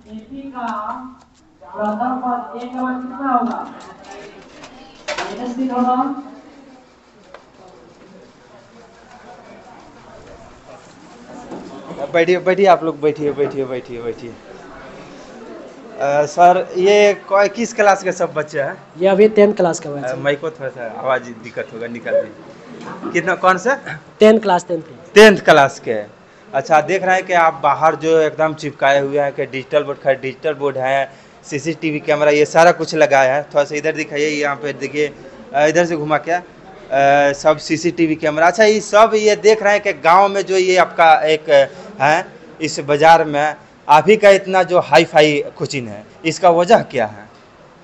AP का प्रथम पद ए का मान कितना होगा? -3 होगा। बैठिए बैठिए, आप लोग बैठिए बैठिए बैठिए बैठिए। सर ये किस क्लास के सब बच्चे हैं? ये अभी 10th क्लास का बच्चा है। माइक को थोड़ा सा आवाज दिक्कत होगा, निकाल दीजिए। कितना, कौन सा? 10th class. 10th क्लास के। अच्छा, देख रहे हैं कि आप बाहर जो एकदम चिपकाए हुए हैं कि डिजिटल बोर्ड है, सीसीटीवी कैमरा, ये सारा कुछ लगाया है। थोड़ा सा इधर दिखाइए, यहाँ पे देखिए, इधर से घुमा क्या, सब सीसीटीवी कैमरा। अच्छा, ये सब ये देख रहे हैं कि गांव में जो ये आपका एक है, इस बाजार में आप ही का इतना जो हाई फाई कोचिंग है, इसका वजह क्या है?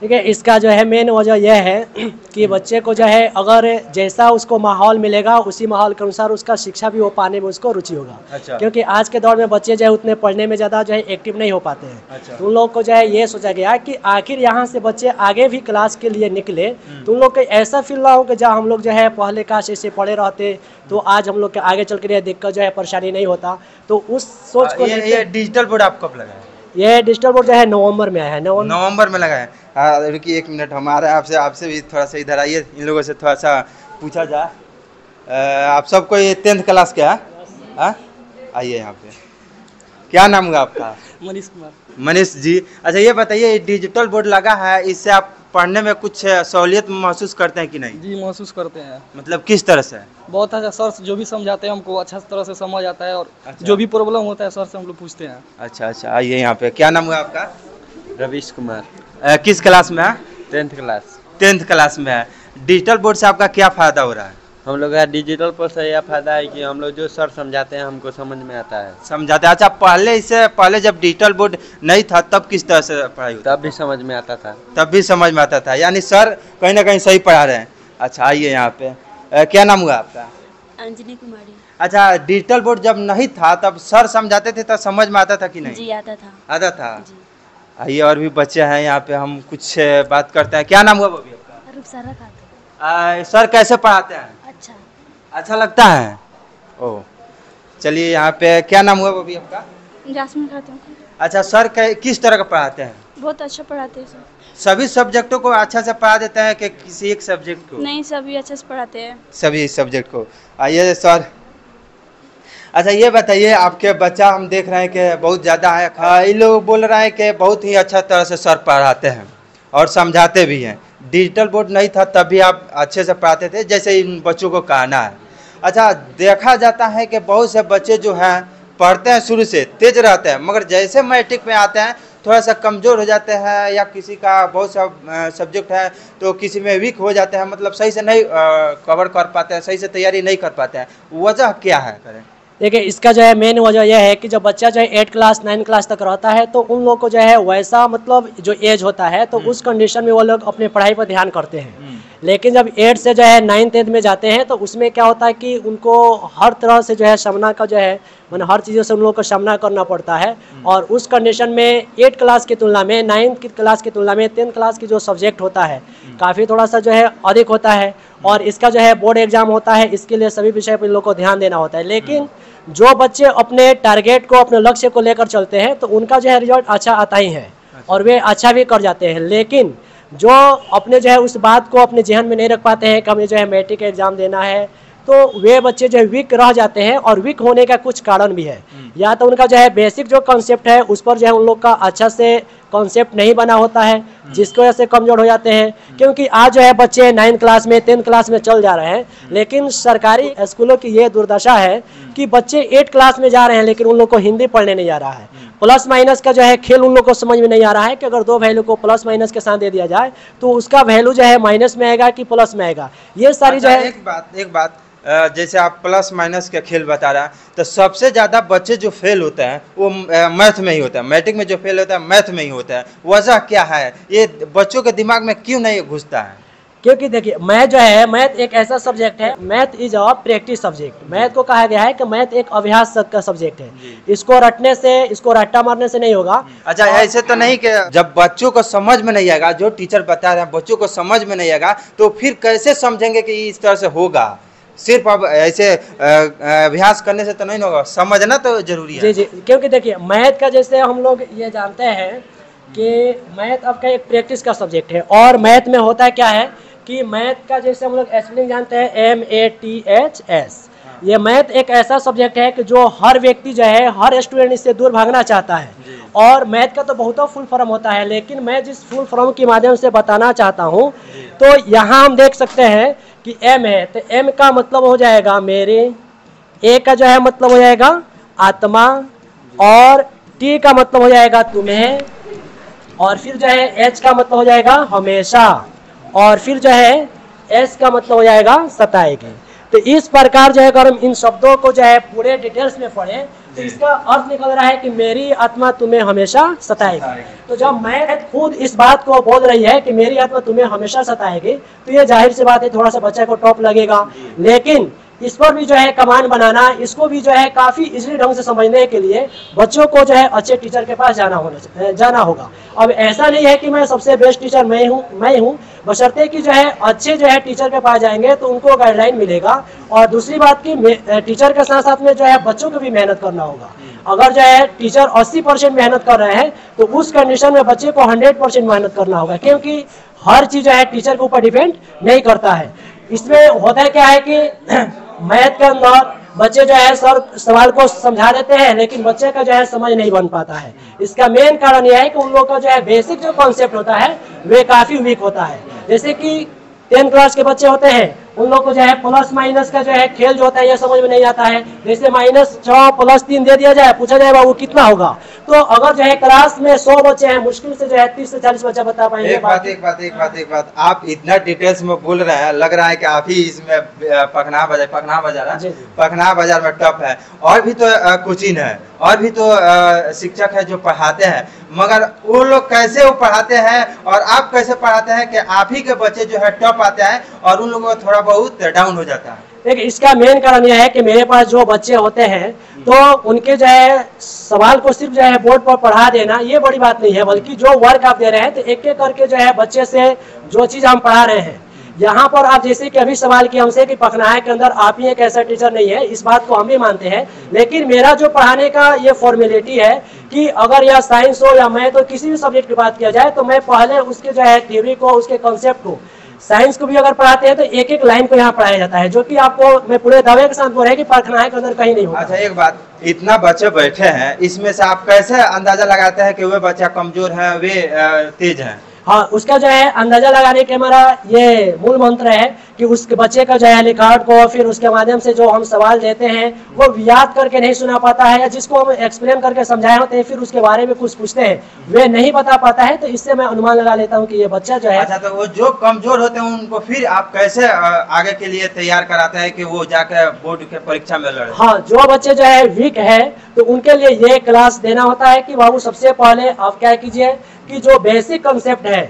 ठीक है, इसका जो है मेन वजह यह है कि बच्चे को जो है अगर जैसा उसको माहौल मिलेगा उसी माहौल के अनुसार उसका शिक्षा भी हो पाने में उसको रुचि होगा। अच्छा। क्योंकि आज के दौर में बच्चे जो है उतने पढ़ने में ज़्यादा जो है एक्टिव नहीं हो पाते हैं। अच्छा। तो उन लोग को जो है ये सोचा गया कि आखिर यहाँ से बच्चे आगे भी क्लास के लिए निकले तो उन लोग को ऐसा फील ना हो कि जहाँ हम लोग जो है पहले क्लास से पढ़े रहते तो आज हम लोग के आगे चल कर दिक्कत जो है परेशानी नहीं होता। तो उस सोच को ये डिजिटल बोर्ड आप कब लगाए? ये डिजिटल बोर्ड जो है नवंबर में आया है। नवंबर में लगा है। हाँ, रुकिए 1 मिनट, हमारा आपसे भी थोड़ा सा इधर आइए, इन लोगों से थोड़ा सा पूछा जाए। आप सबको ये 10th क्लास क्या है? आइए यहाँ पे। क्या नाम हुआ आपका? मनीष कुमार। मनीष जी। अच्छा, ये बताइए, डिजिटल बोर्ड लगा है, इससे आप पढ़ने में कुछ सहूलियत महसूस करते हैं कि नहीं? जी महसूस करते हैं। मतलब किस तरह से? बहुत अच्छा, सर जो भी समझाते हैं हमको अच्छा तरह से समझ आता है और अच्छा। जो भी प्रॉब्लम होता है सर से हम लोग पूछते हैं। अच्छा अच्छा, आइए यहाँ पे। क्या नाम हुआ आपका? रवीश कुमार। किस क्लास में है? 10th class. 10th क्लास में है। डिजिटल बोर्ड से आपका क्या फ़ायदा हो रहा है? हम लोग का डिजिटल पर से यह फायदा है कि हम लोग जो सर समझाते हैं हमको समझ में आता है। समझाते? अच्छा, इससे पहले जब डिजिटल बोर्ड नहीं था तब किस तरह से पढ़ाई होती? तब भी समझ में आता था। तब भी समझ में आता था, यानी सर कहीं ना कहीं सही पढ़ा रहे हैं। अच्छा, आइए यहाँ पे। क्या नाम हुआ आपका? अंजनी कुमारी। अच्छा, डिजिटल बोर्ड जब नहीं था तब सर समझाते थे तब समझ में आता था कि नहीं? जी आता था। आता था। जी। आइए, और भी बच्चे हैं यहाँ पे, हम कुछ बात करते हैं। क्या नाम हुआ बबी आपका? रुखसारा खातून। सर कैसे पढ़ाते हैं? अच्छा। अच्छा लगता है? ओह, चलिए यहाँ पे। क्या नाम हुआ बबी आपका? जासमीन खातून। अच्छा, सर किस तरह का पढ़ाते हैं? बहुत अच्छा पढ़ाते हैं सर। सभी सब्जेक्टों को अच्छा से पढ़ा देते हैं कि किसी एक सब्जेक्ट को? नहीं, सभी अच्छे से पढ़ाते हैं। सभी सब्जेक्ट को। आइए सर। अच्छा, ये बताइए, आपके बच्चा हम देख रहे हैं कि बहुत ज़्यादा है, ये लोग बोल रहे हैं कि बहुत ही अच्छा तरह से सर पढ़ाते हैं और समझाते भी हैं। डिजिटल बोर्ड नहीं था तब भी आप अच्छे से पढ़ाते थे, जैसे इन बच्चों को कहना है। अच्छा, देखा जाता है कि बहुत से बच्चे जो हैं पढ़ते हैं शुरू से तेज रहते हैं, मगर जैसे मैट्रिक में आते हैं थोड़ा सा कमज़ोर हो जाते हैं, या किसी का बहुत सा सब्जेक्ट है तो किसी में वीक हो जाते हैं, मतलब सही से नहीं कवर कर पाते हैं, सही से तैयारी नहीं कर पाते हैं। वजह क्या है करें? देखिए, इसका जो है मेन वजह यह है कि जब बच्चा जो है 8 क्लास 9 क्लास तक रहता है तो उन लोग को जो है वैसा मतलब जो एज होता है तो उस कंडीशन में वो लोग अपने पढ़ाई पर ध्यान करते हैं। लेकिन जब 8 से जो है 9th 10th में जाते हैं तो उसमें क्या होता है कि उनको हर तरह से जो है सामना का जो है मैंने हर चीज़ों से उन लोग को सामना करना पड़ता है। और उस कंडीशन में 8 क्लास की तुलना में 9th क्लास की तुलना में 10th क्लास की जो सब्जेक्ट होता है काफ़ी थोड़ा सा जो है अधिक होता है। और इसका जो है बोर्ड एग्जाम होता है, इसके लिए सभी विषय पर इन लोग को ध्यान देना होता है। लेकिन जो बच्चे अपने टारगेट को, अपने लक्ष्य को लेकर चलते हैं तो उनका जो है रिजल्ट अच्छा आता ही है और वे अच्छा भी कर जाते हैं। लेकिन जो अपने जो है उस बात को अपने जहन में नहीं रख पाते हैं कि हमें जो है मैट्रिक एग्जाम देना है, तो वे बच्चे जो है वीक रह जाते हैं। और वीक होने का कुछ कारण भी है, या तो उनका जो है बेसिक जो कॉन्सेप्ट है उस पर जो है उन लोग का अच्छा से कॉन्सेप्ट नहीं बना होता है, जिसकी वजह से कमज़ोर हो जाते हैं। क्योंकि आज जो है बच्चे 9th क्लास में 10th क्लास में चल जा रहे हैं, लेकिन सरकारी स्कूलों की ये दुर्दशा है कि बच्चे 8 क्लास में जा रहे हैं लेकिन उन लोग को हिंदी पढ़ने नहीं आ रहा है। प्लस माइनस का जो है खेल उन लोग को समझ में नहीं आ रहा है कि अगर 2 वैल्यू को प्लस माइनस के साथ दे दिया जाए तो उसका वैल्यू जो है माइनस में आएगा कि प्लस में आएगा। ये सारी जो है एक बात जैसे आप प्लस माइनस के खेल बता रहा है, तो सबसे ज़्यादा बच्चे जो फेल होते हैं वो मैथ में ही होता है। मैट्रिक में जो फेल होता है मैथ में ही होता है। वजह क्या है? ये बच्चों के दिमाग में क्यों नहीं घुसता है? क्योंकि देखिए, मैथ जो है, मैथ एक ऐसा सब्जेक्ट है, math is a practice subject. Math को कहा गया है कि मैथ एक अभ्यास का सब्जेक्ट है, इसको रटने से, इसको रट्टा मारने से नहीं होगा। अच्छा, ऐसे तो नहीं कि जब बच्चों को समझ में नहीं आएगा, जो टीचर बता रहे हैं बच्चों को समझ में नहीं आएगा, तो फिर कैसे समझेंगे कि इस तरह से होगा? सिर्फ अब ऐसे अभ्यास करने से तो नहीं होगा, समझना तो जरूरी है। जी जी, क्योंकि देखिए मैथ का जैसे हम लोग ये जानते हैं कि मैथ आपका एक प्रैक्टिस का सब्जेक्ट है, और मैथ में होता है क्या है कि मैथ का जैसे हम लोग स्पेलिंग जानते हैं MATHS, ये मैथ एक ऐसा सब्जेक्ट है कि जो हर व्यक्ति जो है, हर स्टूडेंट इससे दूर भागना चाहता है। और मैथ का तो बहुत फुल फॉर्म होता है, लेकिन मैं जिस फुल फॉर्म के माध्यम से बताना चाहता हूँ, तो यहाँ हम देख सकते हैं कि M है, तो M का मतलब हो जाएगा मेरे, A का जो है मतलब हो जाएगा आत्मा, और T का मतलब हो जाएगा तुम्हें, और फिर जो है H का मतलब हो जाएगा हमेशा, और फिर जो है S का मतलब हो जाएगा सताएगी। तो इस प्रकार जो है अगर हम इन शब्दों को जो है पूरे डिटेल्स में पढ़ें तो इसका अर्थ निकल रहा है कि मेरी आत्मा तुम्हें हमेशा सताएगी। तो जब मैं खुद इस बात को बोल रही है कि मेरी आत्मा तुम्हें हमेशा सताएगी, तो ये जाहिर सी बात है थोड़ा सा बच्चे को टॉप लगेगा, लेकिन इस पर भी जो है कमांड बनाना, इसको भी जो है काफ़ी इजीली ढंग से समझने के लिए बच्चों को जो है अच्छे टीचर के पास जाना होगा। अब ऐसा नहीं है कि मैं सबसे बेस्ट टीचर मैं हूँ, बशर्ते कि जो है अच्छे जो है टीचर के पास जाएंगे तो उनको गाइडलाइन मिलेगा। और दूसरी बात कि टीचर के साथ साथ में जो है बच्चों को भी मेहनत करना होगा। अगर जो है टीचर 80% मेहनत कर रहे हैं तो उस कंडीशन में बच्चे को 100% मेहनत करना होगा, क्योंकि हर चीज़ जो है टीचर के ऊपर डिपेंड नहीं करता है। इसमें होता है क्या है कि मैथ के अंदर बच्चे जो है सर सवाल को समझा देते हैं, लेकिन बच्चे का जो है समझ नहीं बन पाता है। इसका मेन कारण यह है कि उन लोगों का जो है बेसिक जो कॉन्सेप्ट होता है वे काफ़ी वीक होता है। जैसे कि 10th क्लास के बच्चे होते हैं, उन लोग को जो है प्लस माइनस का जो है खेल जो होता है ये समझ में नहीं आता है। जैसे -6 + 3 दे दिया जाए, पूछा जाए बाबू कितना होगा, तो अगर जो है क्लास में 100 बच्चे हैं, मुश्किल से जो है 30 से 40 बच्चा बता पाएंगे। एक बात, आप इतना डिटेल्स में बोल रहे हैं, लग रहा है कि आप ही इसमें पखना बाजार में टॉप है। और भी तो कोचिंग है, और भी तो शिक्षक है जो पढ़ाते हैं, मगर वो लोग कैसे वो पढ़ाते हैं और आप कैसे पढ़ाते हैं कि आप ही के बच्चे जो है टॉप आते हैं और उन लोगों को थोड़ा बहुत डाउन हो जाता है। देखिए इसका मेन कारण यह है कि मेरे पास जो बच्चे होते हैं तो उनके जो है सवाल को सिर्फ जो है बोर्ड पर पढ़ा देना ये बड़ी बात नहीं है, बल्कि जो वर्क आप दे रहे हैं तो एक एक करके जो है बच्चे से जो चीज़ हम पढ़ा रहे हैं, यहाँ पर आप जैसे कि अभी सवाल किया हमसे कि पखनाहे के अंदर आप ही एक ऐसा टीचर नहीं है, इस बात को हम भी मानते हैं। लेकिन मेरा जो पढ़ाने का ये फॉर्मेलिटी है कि अगर यह साइंस हो या मैथ हो, किसी भी सब्जेक्ट की बात किया जाए तो मैं पहले उसके जो है थ्योरी को, उसके कॉन्सेप्ट को, साइंस को भी अगर पढ़ाते हैं तो एक एक लाइन को यहाँ पढ़ाया जाता है, जो कि आपको मैं पूरे दावे के साथ बोल रहा है कि पखनाहे के अंदर कहीं नहीं होगा। अच्छा एक बात, इतना बच्चे बैठे हैं, इसमें से आप कैसे अंदाजा लगाते हैं कि वे बच्चा कमजोर है, वे तेज है? हाँ, उसका जो है अंदाजा लगाने के हमारा ये मूल मंत्र है कि उस बच्चे का जो है रिकॉर्ड को फिर उसके माध्यम से जो हम सवाल देते हैं वो याद करके नहीं सुना पाता है, या जिसको हम एक्सप्लेन करके समझाए होते हैं फिर उसके बारे में कुछ पूछते हैं वे नहीं बता पाता है, तो इससे मैं अनुमान लगा लेता हूँ कि ये बच्चा जो है। अच्छा, तो वो जो कमजोर होते हैं उनको फिर आप कैसे आगे के लिए तैयार कराते हैं कि वो जाकर बोर्ड के परीक्षा में लड़े? हाँ, जो बच्चे जो है वीक है तो उनके लिए ये क्लास देना होता है कि बाबू सबसे पहले आप क्या कीजिए कि जो बेसिक कंसेप्ट है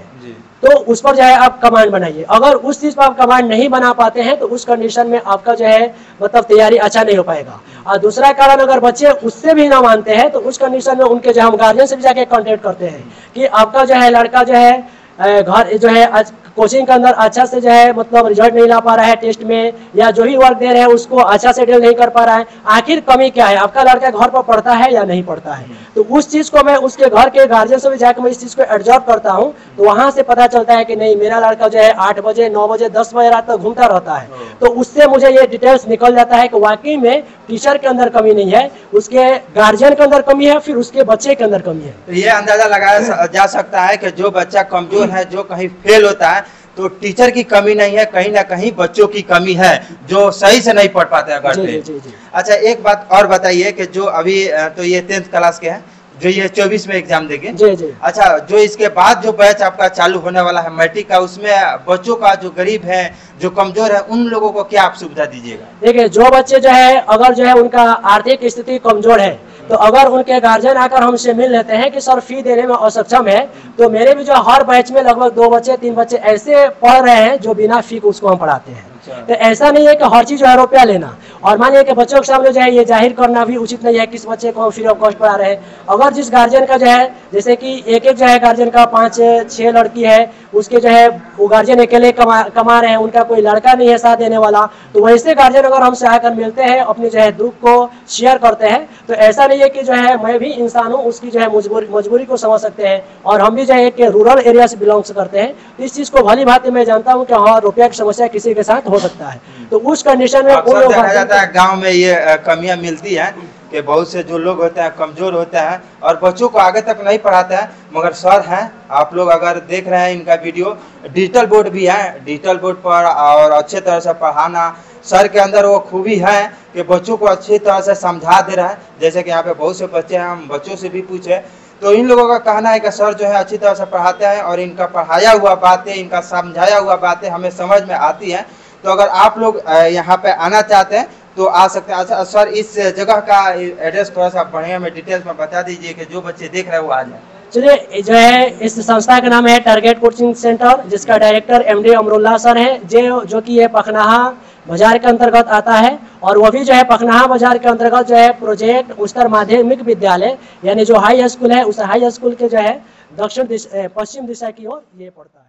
तो उस पर जो है आप कमांड बनाइए। अगर उस चीज पर आप कमांड नहीं बना पाते हैं तो उस कंडीशन में आपका जो है मतलब तैयारी अच्छा नहीं हो पाएगा। और दूसरा कारण, अगर बच्चे उससे भी ना मानते हैं तो उस कंडीशन में उनके जो हम गार्जियन से भी जाके कांटेक्ट करते हैं कि आपका जो है लड़का जो है घर जो है कोचिंग के अंदर अच्छा से जो है मतलब रिजल्ट नहीं ला पा रहा है टेस्ट में, या जो ही वर्क दे रहे हैं उसको अच्छा से डील नहीं कर पा रहा है, आखिर कमी क्या है, आपका लड़का घर पर पढ़ता है या नहीं पढ़ता है। तो उस चीज़ को मैं उसके घर के गार्जियन से भी जाकर मैं इस चीज़ को एब्जॉर्व करता हूँ, तो वहाँ से पता चलता है कि नहीं मेरा लड़का जो है 8 बजे 9 बजे 10 बजे रात तक घूमता रहता है। तो उससे मुझे ये डिटेल्स निकल जाता है कि वाकई में टीचर के अंदर कमी नहीं है, उसके गार्जियन के अंदर कमी है, फिर उसके बच्चे के अंदर कमी है। तो ये अंदाजा लगाया जा सकता है कि जो बच्चा कमजोर है, जो कहीं फेल होता है, तो टीचर की कमी नहीं है, कहीं ना कहीं बच्चों की कमी है जो सही से नहीं पढ़ पाते हैं घर पे। अच्छा एक बात और बताइए कि जो अभी तो ये 10th क्लास के हैं जो ये 24 में एग्जाम देंगे। जी। अच्छा, जो इसके बाद जो बैच आपका चालू होने वाला है मैट्रिक का, उसमें बच्चों का जो गरीब है, जो कमजोर है, उन लोगों को क्या आप सुविधा दीजिएगा? देखिए जो बच्चे जो है अगर जो है उनका आर्थिक स्थिति कमजोर है तो अगर उनके गार्जियन आकर हमसे मिल लेते हैं कि सर फी देने में असक्षम है, तो मेरे भी जो हर बैच में लगभग 2 बच्चे 3 बच्चे ऐसे पढ़ रहे हैं जो बिना फी को उसको हम पढ़ाते हैं। तो ऐसा नहीं है कि हर चीज जो है रुपया लेना, और मानिए कि बच्चों के सामने जो है ये जाहिर करना भी उचित नहीं है किस बच्चे को फ्री ऑफ कॉस्ट पढ़ा रहे हैं। अगर जिस गार्जियन का जो है, जैसे कि एक जो है गार्जियन का 5-6 लड़की है, उसके जो है वो गार्जियन अकेले कमा रहे हैं, उनका कोई लड़का नहीं है साथ देने वाला, तो वैसे गार्जियन अगर हमसे आकर मिलते हैं, अपने जो है दुख को शेयर करते हैं, तो ऐसा नहीं है कि जो है मैं भी इंसान हूँ, उसकी जो है मजबूरी को समझ सकते हैं। और हम भी जो है एक रूरल एरिया से बिलोंग्स करते हैं, तो इस चीज को भली भांति मैं जानता हूँ कि हाँ रुपया की समस्या किसी के साथ हो सकता है। तो उस कंडीशन में उन लोग देखा जाता है गाँव में ये कमियां मिलती हैं कि बहुत से जो लोग होते हैं कमजोर होते हैं और बच्चों को आगे तक नहीं पढ़ाते हैं। मगर सर हैं, आप लोग अगर देख रहे हैं इनका वीडियो, डिजिटल बोर्ड भी है, डिजिटल बोर्ड पर और अच्छे तरह से पढ़ाना, सर के अंदर वो खूबी है कि बच्चों को अच्छी तरह से समझा दे रहा है। जैसे कि यहाँ पे बहुत से बच्चे हैं, हम बच्चों से भी पूछे तो इन लोगों का कहना है कि सर जो है अच्छी तरह से पढ़ाते हैं और इनका पढ़ाया हुआ बातें, इनका समझाया हुआ बातें हमें समझ में आती हैं। तो अगर आप लोग यहाँ पे आना चाहते हैं तो आ सकते हैं। अच्छा सर, इस जगह का एड्रेस थोड़ा सा बढ़िया में डिटेल्स में बता दीजिए कि जो बच्चे देख रहे हैं वो आ जाए। चलिए, जो है इस संस्था का नाम है टारगेट कोचिंग सेंटर, जिसका डायरेक्टर MD अमरुल्लाह सर है, जो कि ये पखनाहा बाजार के अंतर्गत आता है। और वो भी जो है पखनाहा बाजार के अंतर्गत जो है प्रोजेक्ट उच्चतर माध्यमिक विद्यालय यानी जो हाई स्कूल है, उस हाई स्कूल के जो है पश्चिम दिशा की ओर ये पड़ता है।